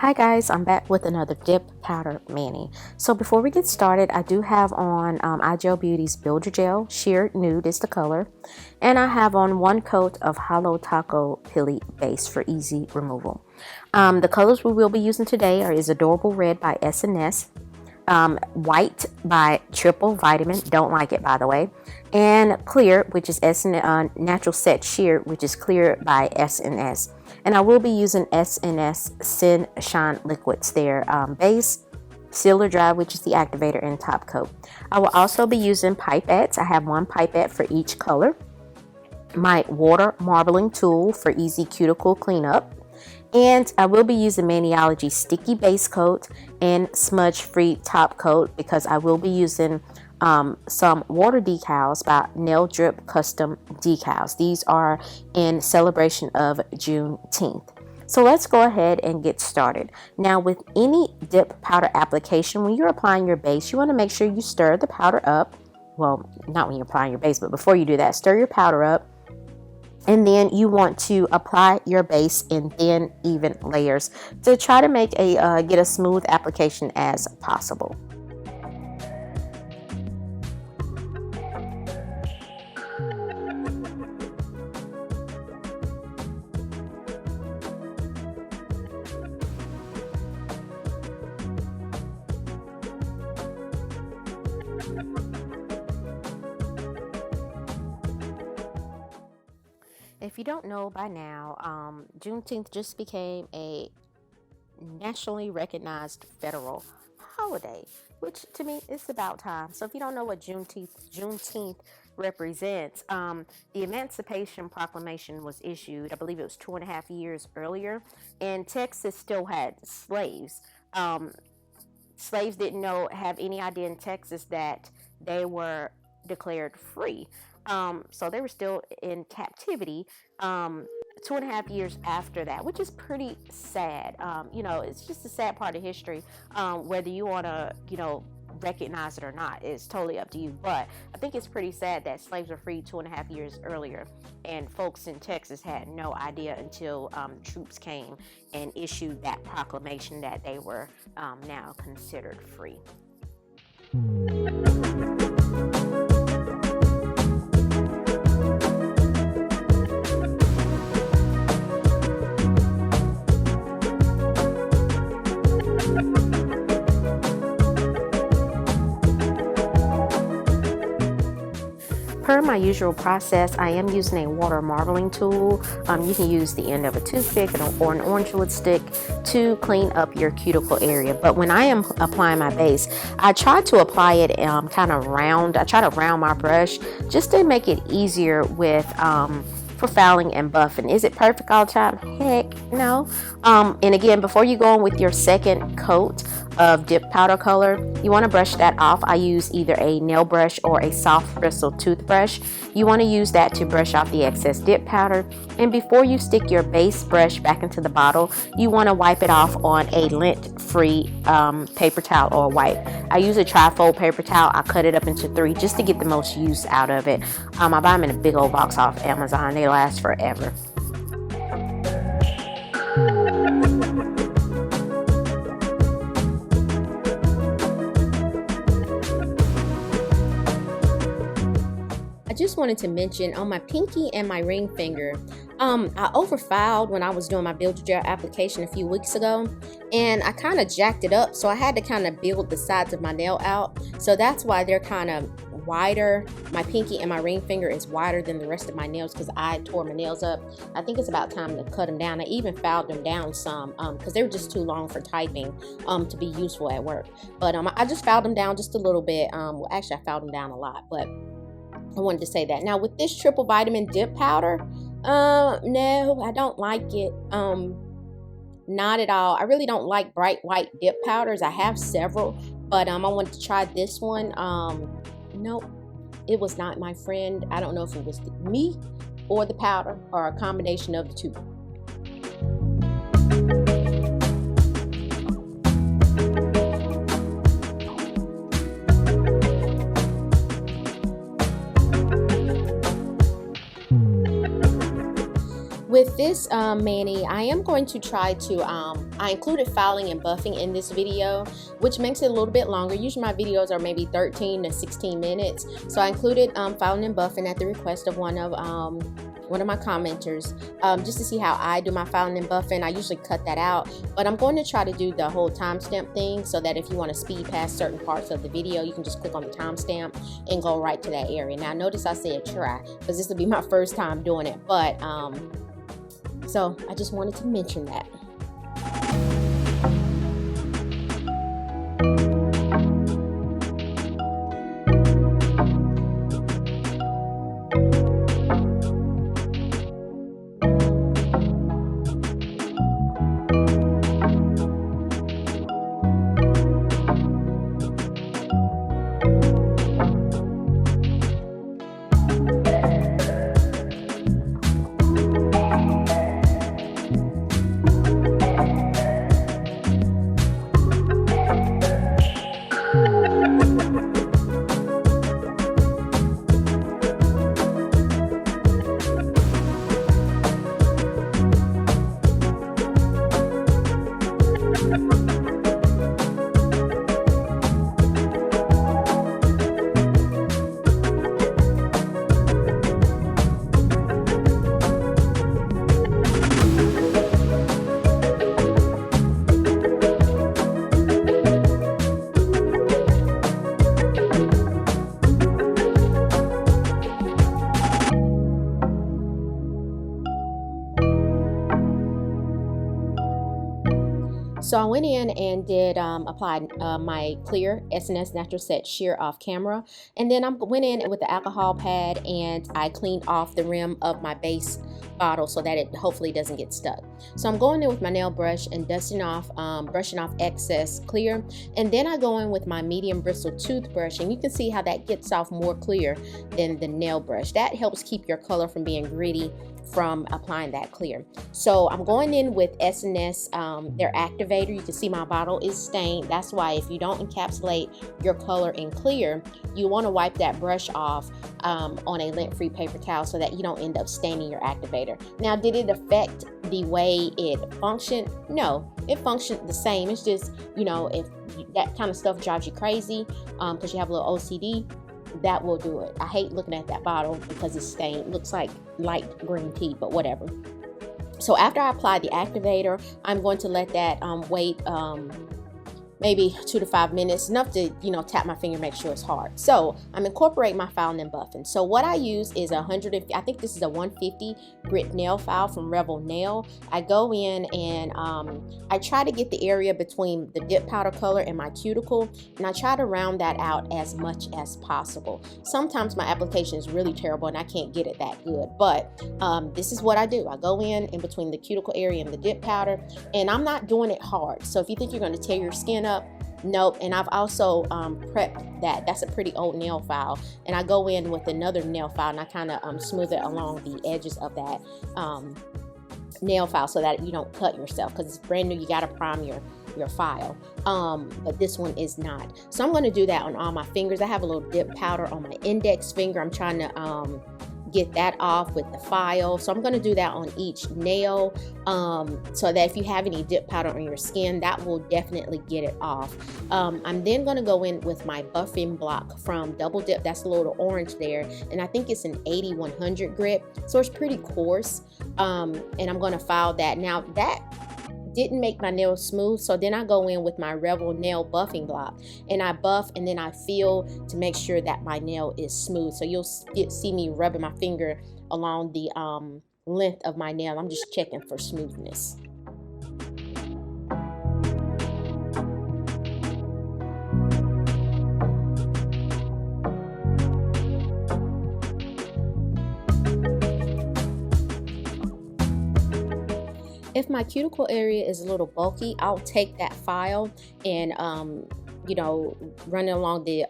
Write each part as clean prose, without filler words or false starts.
Hi guys, I'm back with another dip powder mani. So before we get started, I do have on iGel Beauty's Builder Gel, Sheer Nude is the color. And I have on one coat of Holo Taco Pili Base for easy removal. The colors we will be using today is Adorable Red by SNS, White by Triple Vitamin, don't like it by the way, and Clear, which is Natural Set Sheer, which is Clear by SNS. And I will be using SNS Sin Shine Liquids, their base, Sealer Dry, which is the activator, and top coat. I will also be using pipettes. I have one pipette for each color. My water marbling tool for easy cuticle cleanup. And I will be using Maniology Sticky Base Coat and Smudge Free Top Coat because I will be using some water decals by Nail Drip Custom Decals. These are in celebration of Juneteenth. So let's go ahead and get started. Now with any dip powder application, when you're applying your base, you want to make sure you stir the powder up. Well, not when you're applying your base, but before you do that, stir your powder up. And then you want to apply your base in thin, even layers to try to make get a smooth application as possible. If you don't know by now, Juneteenth just became a nationally recognized federal holiday, which to me is about time. So if you don't know what Juneteenth represents, the Emancipation Proclamation was issued, I believe it was 2.5 years earlier, and Texas still had slaves. Slaves didn't have any idea in Texas that they were declared free. So they were still in captivity 2.5 years after that, which is pretty sad. It's just a sad part of history. Whether you want to, recognize it or not, it's totally up to you. But I think it's pretty sad that slaves were freed 2.5 years earlier, and folks in Texas had no idea until troops came and issued that proclamation that they were now considered free. Per my usual process, I am using a water marbling tool. You can use the end of a toothpick or an orange wood stick to clean up your cuticle area. But when I am applying my base, I try to apply it kind of round. I try to round my brush just to make it easier with for fouling and buffing. Is it perfect all the time? Heck no. And again, before you go on with your second coat of dip powder color, you want to brush that off. I use either a nail brush or a soft bristle toothbrush. You want to use that to brush off the excess dip powder. And before you stick your base brush back into the bottle, you want to wipe it off on a lint-free paper towel or wipe. I use a trifold paper towel. I cut it up into 3 just to get the most use out of it. I buy them in a big old box off Amazon. They last forever. I just wanted to mention on my pinky and my ring finger, I overfiled when I was doing my Builder Gel application a few weeks ago, and I kind of jacked it up, so I had to kind of build the sides of my nail out. So that's why they're kind of wider. My pinky and my ring finger is wider than the rest of my nails because I tore my nails up. I think it's about time to cut them down. I even filed them down some because they were just too long for typing to be useful at work. But I just filed them down just a little bit. Well, actually I filed them down a lot, but I wanted to say that. Now with this triple vitamin dip powder, no, I don't like it. Not at all. I really don't like bright white dip powders. I have several, but I wanted to try this one. Nope, it was not my friend. I don't know if it was me or the powder or a combination of the two. With this mani, I am going to try to, I included filing and buffing in this video, which makes it a little bit longer. Usually my videos are maybe 13 to 16 minutes. So I included filing and buffing at the request of one of my commenters, just to see how I do my filing and buffing. I usually cut that out, but I'm going to try to do the whole timestamp thing so that if you want to speed past certain parts of the video, you can just click on the timestamp and go right to that area. Now notice I said try, because this will be my first time doing it, but so I just wanted to mention that. So I went in and did applied my clear SNS Natural Set Sheer off camera, and then I went in with the alcohol pad and I cleaned off the rim of my base bottle so that it hopefully doesn't get stuck. So I'm going in with my nail brush and dusting off, brushing off excess clear, and then I go in with my medium bristle toothbrush, and you can see how that gets off more clear than the nail brush. That helps keep your color from being gritty from applying that clear. So I'm going in with SNS, their activator. You can see my bottle is stained. That's why if you don't encapsulate your color in clear, you want to wipe that brush off on a lint-free paper towel so that you don't end up staining your activator. Now, did it affect the way it functioned? No, it functioned the same. It's just, you know, if that kind of stuff drives you crazy because you have a little OCD, that will do it. I hate looking at that bottle because it's stained. It looks like light green tea, but whatever. So after I apply the activator, I'm going to let that wait maybe 2 to 5 minutes, enough to, you know, tap my finger, make sure it's hard. So I'm incorporating my filing and buffing. So what I use is I think this is a 150 grit nail file from Rebel Nail. I go in and I try to get the area between the dip powder color and my cuticle, and I try to round that out as much as possible. Sometimes my application is really terrible and I can't get it that good, but this is what I do. I go in between the cuticle area and the dip powder, and I'm not doing it hard. So if you think you're going to tear your skin up, nope. And I've also prepped that's a pretty old nail file, and I go in with another nail file and I kind of smooth it along the edges of that nail file so that you don't cut yourself, because it's brand new. You got to prime your file, but this one is not. So I'm going to do that on all my fingers. I have a little dip powder on my index finger. I'm trying to get that off with the file. So I'm going to do that on each nail, so that if you have any dip powder on your skin, that will definitely get it off. I'm then going to go in with my buffing block from Double Dip. That's a little orange there, and I think it's an 80-100 grit, so it's pretty coarse. And I'm going to file that. Now that didn't make my nails smooth, so then I go in with my Rebel nail buffing block and I buff, and then I feel to make sure that my nail is smooth. So you'll see me rubbing my finger along the length of my nail. I'm just checking for smoothness. If my cuticle area is a little bulky, I'll take that file and you know, run it along the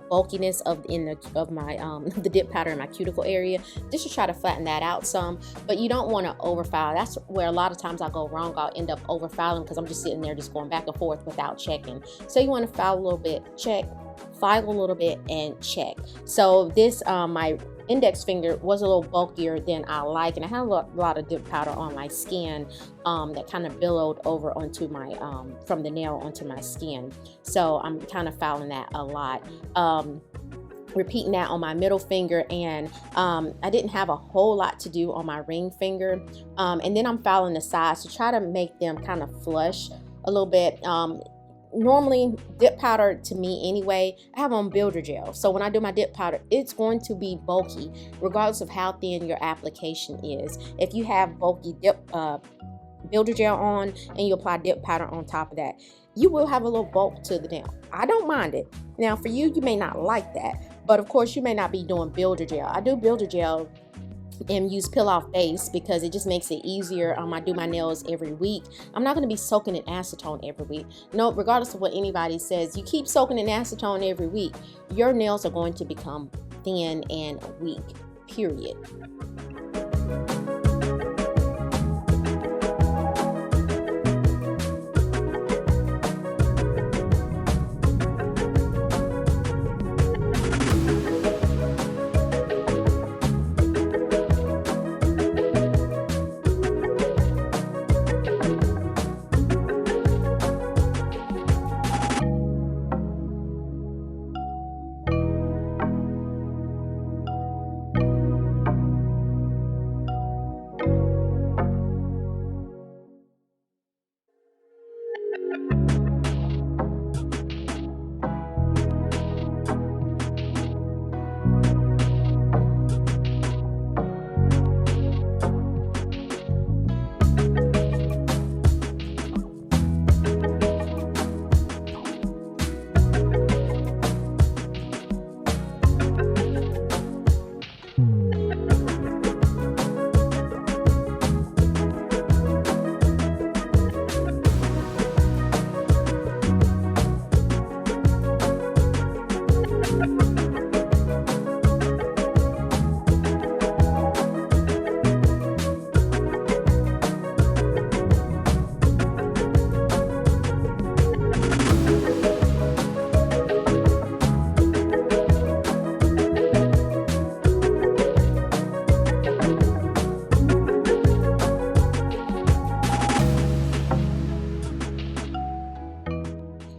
bulkiness of my the dip powder in my cuticle area, just to try to flatten that out some. But you don't want to overfile. That's where a lot of times I go wrong. I'll end up overfiling because I'm just sitting there just going back and forth without checking. So you want to file a little bit, check, file a little bit, and check. So this my index finger was a little bulkier than I like, and I had a lot of dip powder on my skin that kind of billowed over onto my from the nail onto my skin. So I'm kind of fouling that a lot. Repeating that on my middle finger, and I didn't have a whole lot to do on my ring finger, and then I'm filing the sides to try to make them kind of flush a little bit. Normally dip powder, to me anyway, I have on builder gel, so when I do my dip powder, it's going to be bulky regardless of how thin your application is. If you have bulky builder gel on and you apply dip powder on top of that, you will have a little bulk to the nail. I don't mind it. Now for you, you may not like that, but of course you may not be doing builder gel. I do builder gel and use peel off base because it just makes it easier. I do my nails every week. I'm not going to be soaking in acetone every week. No, regardless of what anybody says, you keep soaking in acetone every week, your nails are going to become thin and weak, period.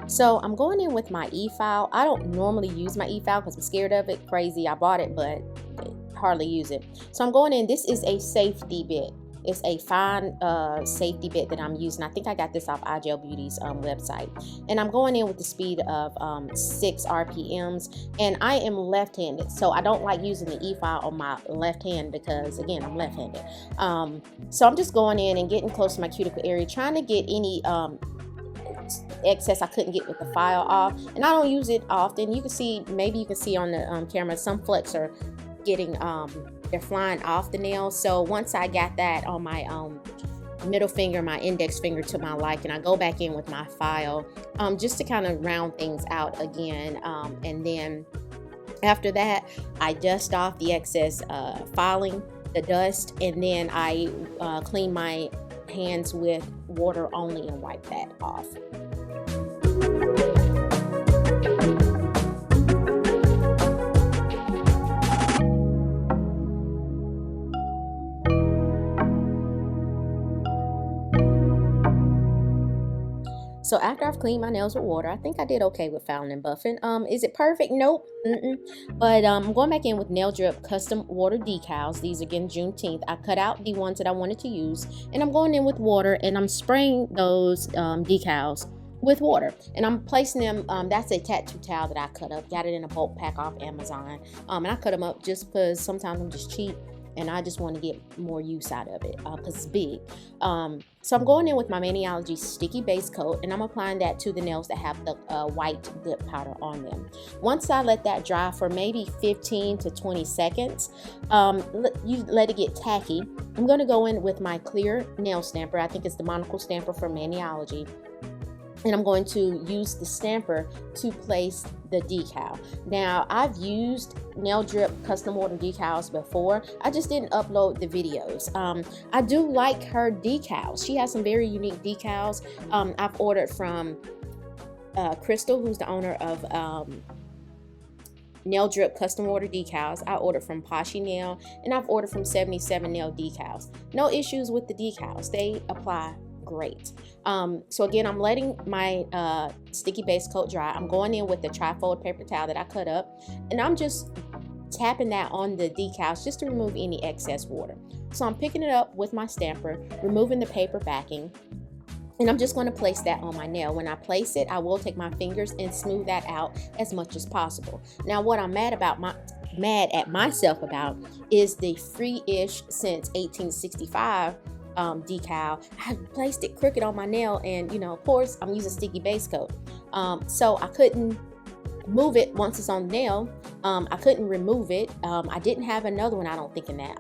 So I'm going in with my e-file. I don't normally use my e-file because I'm scared of it. Crazy, I bought it, but hardly use it. So I'm going in. This is a safety bit. It's a fine safety bit that I'm using. I think I got this off iGel Beauty's website. And I'm going in with the speed of 6 RPMs. And I am left-handed, so I don't like using the e-file on my left hand because, again, I'm left-handed. So I'm just going in and getting close to my cuticle area, trying to get any excess I couldn't get with the file off. And I don't use it often. You can see, maybe you can see on the camera, some flecks are getting they're flying off the nail. So once I got that on my middle finger, my index finger to my liking, I go back in with my file just to kind of round things out again, and then after that I dust off the excess filing, the dust, and then I clean my hands with water only and wipe that off. So after I've cleaned my nails with water, I think I did okay with filing and buffing. Is it perfect? Nope. But I'm going back in with Nail Drip Custom Water Decals. These again, Juneteenth. I cut out the ones that I wanted to use, and I'm going in with water, and I'm spraying those decals with water, and I'm placing them. That's a tattoo towel that I cut up. Got it in a bulk pack off Amazon, and I cut them up just because sometimes I'm just cheap and I just want to get more use out of it because it's big. So I'm going in with my Maniology Sticky Base Coat, and I'm applying that to the nails that have the white dip powder on them. Once I let that dry for maybe 15 to 20 seconds, you let it get tacky. I'm going to go in with my clear nail stamper. I think it's the monocle stamper from Maniology. And I'm going to use the stamper to place the decal. Now, I've used Nail Drip Custom Water Decals before. I just didn't upload the videos. I do like her decals. She has some very unique decals. I've ordered from Crystal, who's the owner of nail drip custom order decals. I ordered from Poshy Nail, and I've ordered from 77 Nail Decals. No issues with the decals. They apply great. So again, I'm letting my sticky base coat dry. I'm going in with the trifold paper towel that I cut up, and I'm just tapping that on the decals just to remove any excess water. So I'm picking it up with my stamper, removing the paper backing, and I'm just going to place that on my nail. When I place it, I will take my fingers and smooth that out as much as possible. Now, what I'm mad at myself about is the free-ish since 1865 decal. I placed it crooked on my nail, and of course I'm using sticky base coat, so I couldn't move it once it's on the nail. I couldn't remove it. I didn't have another one, I don't think, in that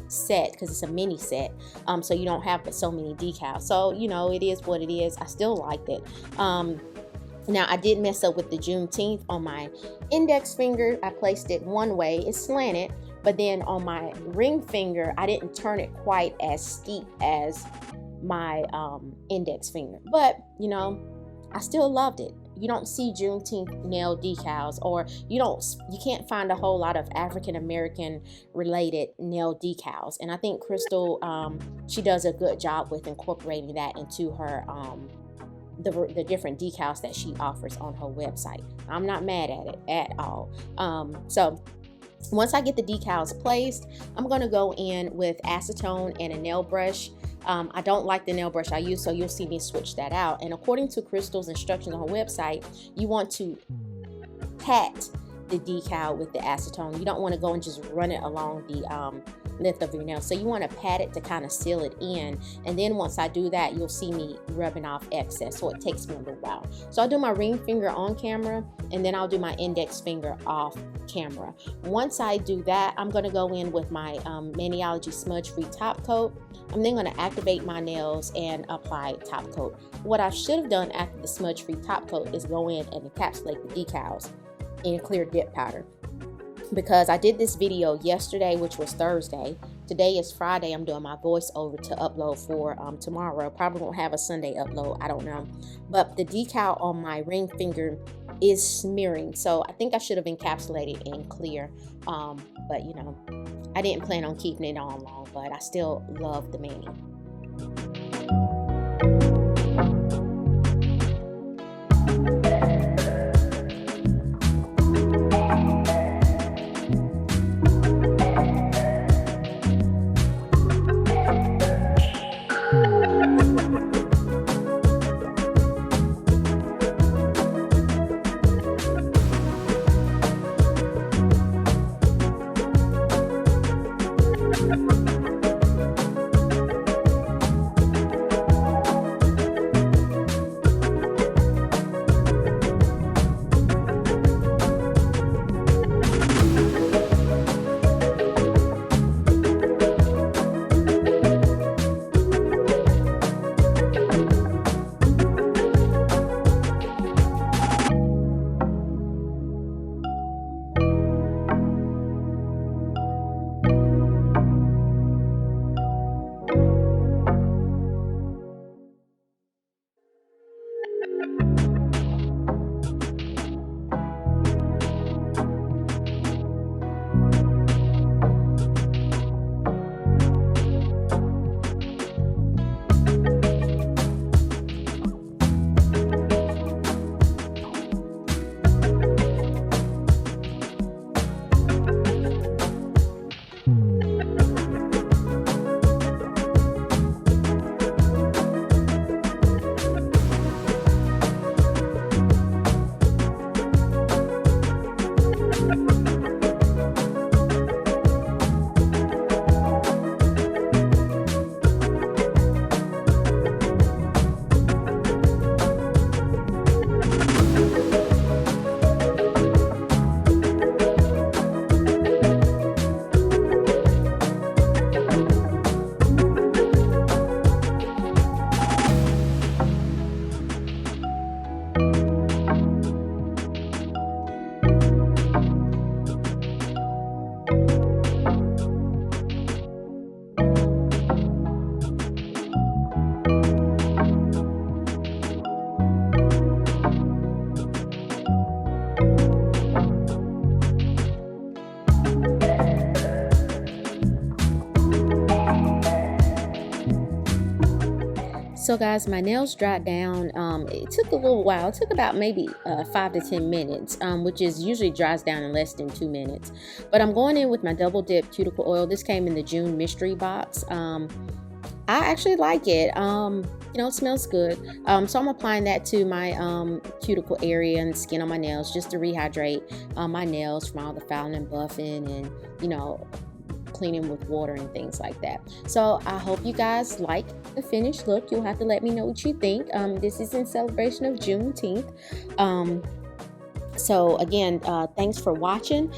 set, because it's a mini set, so you don't have but so many decals. So it is what it is. I still liked it. Now, I did mess up with the Juneteenth on my index finger. I placed it one way, it's slanted, but then on my ring finger, I didn't turn it quite as steep as my index finger. But, I still loved it. You don't see Juneteenth nail decals, or you can't find a whole lot of African American related nail decals. And I think Crystal, she does a good job with incorporating that into her the different decals that she offers on her website. I'm not mad at it at all. So once I get the decals placed, I'm going to go in with acetone and a nail brush. I don't like the nail brush I use, so you'll see me switch that out. And according to Crystal's instructions on her website, you want to pat the decal with the acetone. You don't want to go and just run it along the length of your nail. So you want to pat it to kind of seal it in. And then once I do that, you'll see me rubbing off excess. So it takes me a little while. So I'll do my ring finger on camera, and then I'll do my index finger off camera. Once I do that, I'm going to go in with my Maniology smudge-free top coat. I'm then going to activate my nails and apply top coat. What I should have done after the smudge-free top coat is go in and encapsulate the decals in clear dip powder, because I did this video yesterday, which was Thursday. Today is Friday. I'm doing my voiceover to upload for tomorrow. Probably won't have a Sunday upload, I don't know. But the decal on my ring finger is smearing, so I think I should have encapsulated in clear. But I didn't plan on keeping it on long, but I still love the Mani. So guys, my nails dried down. It took a little while. It took about maybe 5 to 10 minutes, which is usually dries down in less than 2 minutes. But I'm going in with my double dip cuticle oil. This came in the June mystery box. I actually like it. It smells good. So I'm applying that to my cuticle area and skin on my nails just to rehydrate my nails from all the fouling and buffing and, cleaning with water and things like that. So I hope you guys like the finished look. You'll have to let me know what you think. This is in celebration of Juneteenth. So again, thanks for watching.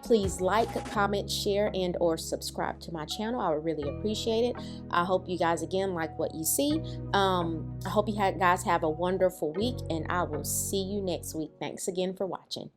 Please like, comment, share, and or subscribe to my channel. I would really appreciate it. I hope you guys again like what you see. I hope you guys have a wonderful week, and I will see you next week. Thanks again for watching.